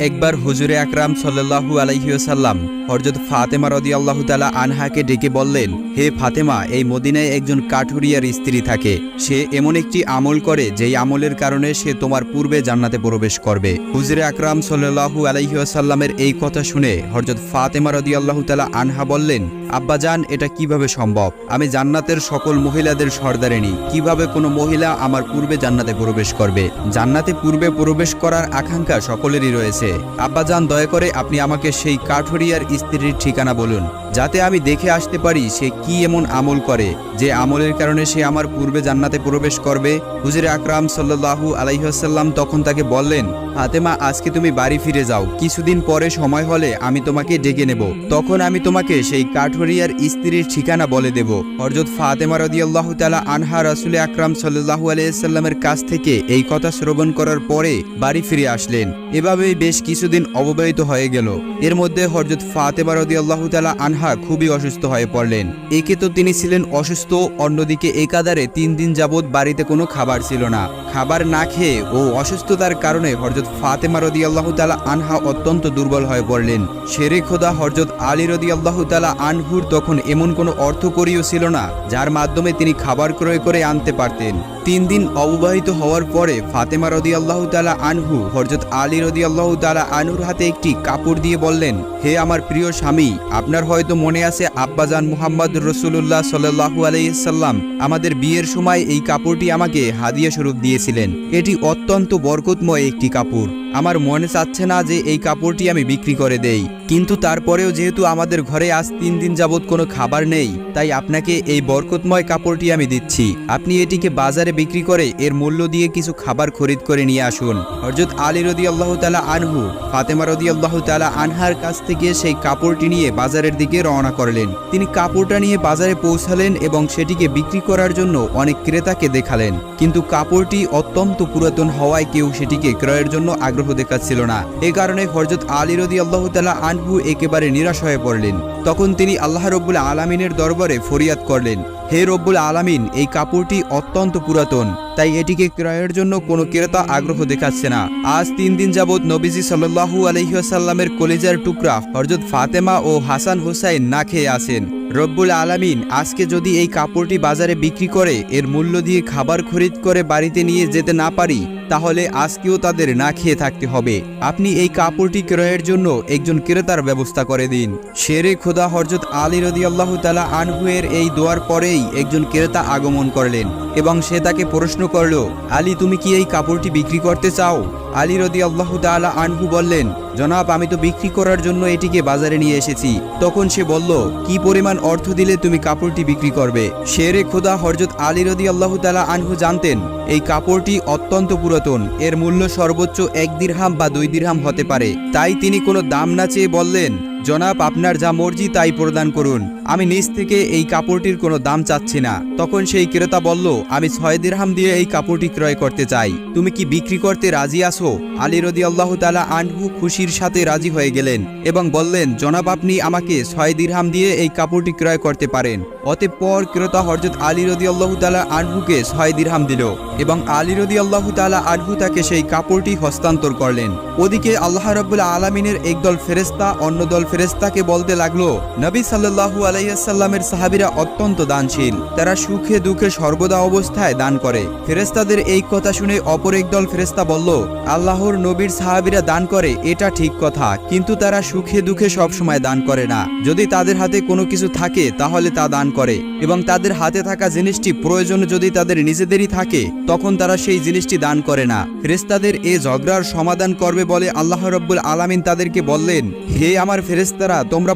একবার হুজুরে আকরাম সাল্লাল্লাহু আলাইহি ওয়াসাল্লাম হযরত ফাতেমা রাদিয়াল্লাহু তাআলা আনহাকে ডেকে বললেন, হে ফাতেমা, এই মদিনায় একজন কাঠুরিয়ার স্ত্রী থাকে। সে এমন একটি আমল করে যেই আমলের কারণে সে তোমার পূর্বে জান্নাতে প্রবেশ করবে। হুজুরে আকরাম সাল্লাল্লাহু আলাইহি ওয়াসাল্লামের এই কথা শুনে হযরত ফাতেমা রাদিয়াল্লাহু তাআলা আনহা বললেন, আব্বাজান, এটা কিভাবে সম্ভব? আমি জান্নাতের সকল মহিলাদের সর্দারিনী, কিভাবে কোনো মহিলা আমার পূর্বে জান্নাতে প্রবেশ করবে? জান্নাতে পূর্বে প্রবেশ করার আকাঙ্ক্ষা সকলেরই রয়েছে। আব্বাজান, দয়া করে আপনি আমাকে সেই কাঠুরিয়ার স্ত্রীর ঠিকানা বলুন, যাতে আমি দেখে আসতে পারি সে কি এমন আমল করে যে আমলের কারণে সে আমার পূর্বে জান্নাতে প্রবেশ করবে। হুজুরে আকরাম সাল্লাল্লাহু আলাইহি ওয়াসাল্লাম তখন তাকে বললেন, ফাতেমা, আজকে তুমি বাড়ি ফিরে যাও, কিছুদিন পরে সময় হলে আমি তোমাকে ডেকে নেব, তখন আমি তোমাকে সেই কাঠুরিয়ার স্ত্রীর ঠিকানা বলে দেব। হযরত ফাতেমা রাদিয়াল্লাহু তাআলা আনহা রাসূল আকরাম সাল্লাল্লাহু আলাইহি ওয়াসাল্লামের কাছ থেকে এই কথা শ্রবণ করার পরে বাড়ি ফিরে আসলেন। এভাবেই বেশ কিছুদিন অববাহিত হয়ে গেল। এর মধ্যে হযরত ফাতেমা রাদিয়াল্লাহু তাআলা আনহা খুবই অসুস্থ হয়ে পড়লেন। একে তো তিনি ছিলেন অসুস্থ, অন্যদিকে একাধারে 3 দিন যাবৎ বাড়িতে কোনো খাবার ছিল না। খাবার না খেয়ে ও অসুস্থতার কারণে হযরত ফাতেমা রাদিয়াল্লাহু তাআলা আনহা অত্যন্ত দুর্বল হয়ে পড়লেন। শেরে খোদা হযরত আলী রাদিয়াল্লাহু তাআলা আনহুর তখন এমন কোনো অর্থকড়িও ছিল না যার মাধ্যমে তিনি খাবার ক্রয় করে আনতে পারতেন। 3 দিন অববাহিত হওয়ার পরে ফাতেমা রাদিয়াল্লাহু তাআলা আনহু হযরত আলী রাদিয়াল্লাহু তাআলা আনহুর হাতে একটি কাপড় দিয়ে বললেন, হে আমার প্রিয় স্বামী, আপনার হয়তো মনে আছে আব্বাজান মুহাম্মদ রাসূলুল্লাহ সাল্লাল্লাহু আলাইহি সাল্লাম আমাদের বিয়ের সময় এই কাপড়টি আমাকে হাদিয়া স্বরূপ দিয়েছিলেন। এটি অত্যন্ত বরকতময় একটি কাপড়। আমার মনে চাচ্ছে না যে এই কাপড়টি আমি বিক্রি করে দেই, কিন্তু তারপরেও যেহেতু আমাদের ঘরে আজ 3 দিন যাবৎ কোনো খাবার নেই, তাই আপনাকে এই বরকতময় কাপড়টি আমি দিচ্ছি। আপনি এটিকে বাজারে বিক্রি করে এর মূল্য দিয়ে কিছু খাবার খরিদ করে নিয়ে আসুন। হযরত আলী রাদিয়াল্লাহু তাআলা আনহু ফাতেমা রাদিয়াল্লাহু তাআলা আনহার কাছ থেকে সেই কাপড়টি নিয়ে বাজারের দিকে রওনা করলেন। তিনি কাপড়টা নিয়ে বাজারে পৌঁছালেন এবং সেটিকে বিক্রি করার জন্য অনেক ক্রেতাকে দেখালেন, কিন্তু কাপড়টি অত্যন্ত পুরাতন হওয়ায় কেউ সেটিকে ক্রয়ের জন্য আগ্রহ দেখাচ্ছিল না। এ কারণে হযরত আলী রাদিয়াল্লাহু তাআলা আনহু একেবারে নিরাশ হয়ে পড়লেন। তখন তিনি আল্লাহ রাব্বুল আলামিনের দরবারে ফরিয়াদ করলেন, হে রব্বুল আলামিন, এই কাপড়টি অত্যন্ত পুরাতন, তাই এটিকে ক্রয়ের জন্য কোনো ক্রেতা আগ্রহ দেখাচ্ছে না। আজ 3 দিন যাবৎ নবীজি সাল্লাল্লাহু আলাইহি ওয়াসাল্লামের কলিজার টুকরা হযরত ফাতেমা ও হাসান হোসাইন না খেয়ে আছেন। রব্বুল আলামিন আজকে যদি এই কাপড়টি বাজারে বিক্রি করে এর মূল্য দিয়ে খাবার খরিদ করে বাড়িতে নিয়ে যেতে না পারি, তাহলে আজকেও তাদের না খেয়ে থাকতে হবে। আপনি এই কাপড়টি ক্রয়ের জন্য একজন ক্রেতার ব্যবস্থা করে দিন। শেরে খোদা হযরত আলী রাদিয়াল্লাহু তাআলা আনহু এর এই দোয়ার পরেই একজন ক্রেতা আগমন করলেন এবং সে তাকে প্রশ্ন করল, আলী, তুমি কি এই কাপড়টি বিক্রি করতে চাও? আলী রাদিয়াল্লাহু তাআলা আনহু বললেন, জনাব, আমি তো বিক্রি করার জন্য এটিকে বাজারে নিয়ে এসেছি। তখন সে বলল, কি পরিমাণ অর্থ দিলে তুমি কাপড়টি বিক্রি করবে? শেরে খোদা হযরত আলী রাদিয়াল্লাহু তাআলা আনহু জানতেন এই কাপড়টি অত্যন্ত পুরাতন, এর মূল্য সর্বোচ্চ 1 দিরহাম বা 2 দিরহাম হতে পারে। তাই তিনি কোনো দাম না চেয়ে বললেন, জনাব, আপনার যা মর্জি তাই প্রদান করুন, আমি নিজ থেকে এই কাপড়টির কোনো দাম চাচ্ছি না। তখন সেই ক্রেতা বলল, আমি 6 দিরহাম দিয়ে এই কাপড়টি ক্রয় করতে চাই, তুমি কি বিক্রি করতে রাজি আছো? আলী রাদিয়াল্লাহু তাআলা আনহু খুশির সাথে রাজি হয়ে গেলেন এবং বললেন, জনাব, আপনি আমাকে 6 দিরহাম দিয়ে এই কাপড়টি ক্রয় করতে পারেন। অতঃপর ক্রেতা হযরত আলী রাদিয়াল্লাহু তাআলা আনহুকে 6 দিরহাম দিল এবং আলী রাদিয়াল্লাহু তাআলা আনহু তাকে সেই কাপড়টি হস্তান্তর করলেন। ওদিকে আল্লাহ রাব্বুল আলামিনের একদল ফেরেশতা অন্য দল ফেরেশতাকে বলতে লাগলো, নবী সাল্লাল্লাহু আলাইহি ওয়াসাল্লামের সাহাবীরা অত্যন্ত দানশীল, তারা সুখে দুঃখে সর্বদা অবস্থায় দান করে। ফেরেশতাদের এই কথা শুনে অপর একদল ফেরেশতা বলল, আল্লাহর নবীর সাহাবীরা দান করে এটা ঠিক কথা, কিন্তু তারা সুখে দুঃখে সব সময় দান করে না। যদি তাদের হাতে কোনো কিছু থাকে তাহলে তা দান করে, এবং তাদের হাতে থাকা জিনিসটি প্রয়োজন যদি তাদের নিজেদেরই থাকে তখন তারা সেই জিনিসটি দান করে না। ফেরেশতাদের এই ঝগড়ার সমাধান করবে বলে আল্লাহ রাব্বুল আলামিন তাদেরকে বললেন, হে আমার ফেরেশতারা, তোমরা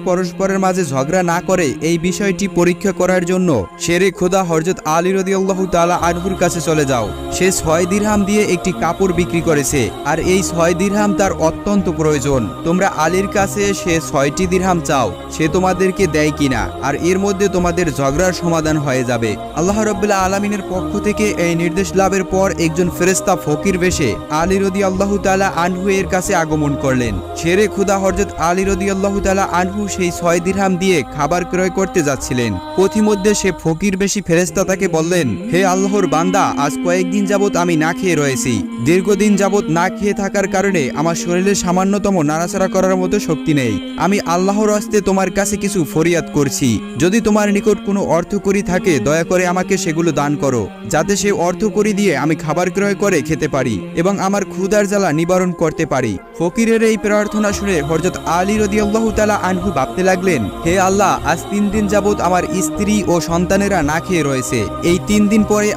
পরস্পরের মাঝে ঝগড়া না করে এই বিষয়টি পরীক্ষা করার জন্য শেরে খোদা হযরত আলী রাদিয়াল্লাহু তাআলা আনহুর কাছে চলে যাও। সে 6 দিরহাম দিয়ে একটি কাপড় বিক্রি করেছে, আর এই 6 দিরহাম তার অত্যন্ত প্রয়োজন। তোমরা আলীর কাছে সে 6টি দিরহাম চাও, সে তোমাদেরকে দেয় কিনা, আর এর মধ্যে তোমাদের ঝগড়ার সমাধান হয়ে যাবে। আল্লাহ রাব্বুল আলামিনের পক্ষ থেকে এই নির্দেশ লাভের পর একজন ফেরেশতা ফকির বেশে আলী রাদিয়াল্লাহু তাআলা আনহু এর কাছে আগমন করলেন। শেরে খোদা হযরত আলী রাদিয়াল্লাহু তাআলা আনহু সেই 6 দিরহাম দিয়ে খাবার ক্রয় করতে যাচ্ছিলেন। পথিমধ্যে সে ফকির বেশি ফেরেশতা তাকে বললেন, হে আল্লাহর বান্দা, আজ কয়েকদিন যাবৎ আমি না খেয়ে রয়েছি। দীর্ঘদিন যাবৎ না খেয়ে থাকার কারণে আমার শরীরে সামান্যতম নাড়াচাড়া করার মতো শক্তি নেই। আমি আল্লাহর হস্তে তোমার কাছে কিছু ফরিয়াদ করছি। যদি তোমার নিকট কোনো অর্থকড়ি থাকে দয়া করে আমাকে সেগুলো দান করো, যাতে সে অর্থকড়ি দিয়ে আমি খাবার ক্রয় করে খেতে পারি এবং আমার ক্ষুধার জ্বালা নিবারণ করতে পারি। ফকিরের এই প্রার্থনা শুনে হযরত আলী রাদিয়াল্লাহু তাআলা আনহু ভাবতে লাগলেন, হে আল্লাহ, আজ 3 দিন যাবৎ আমার স্ত্রী ও সন্তানেরা না খেয়ে রয়েছে। এই 3 দিন পরে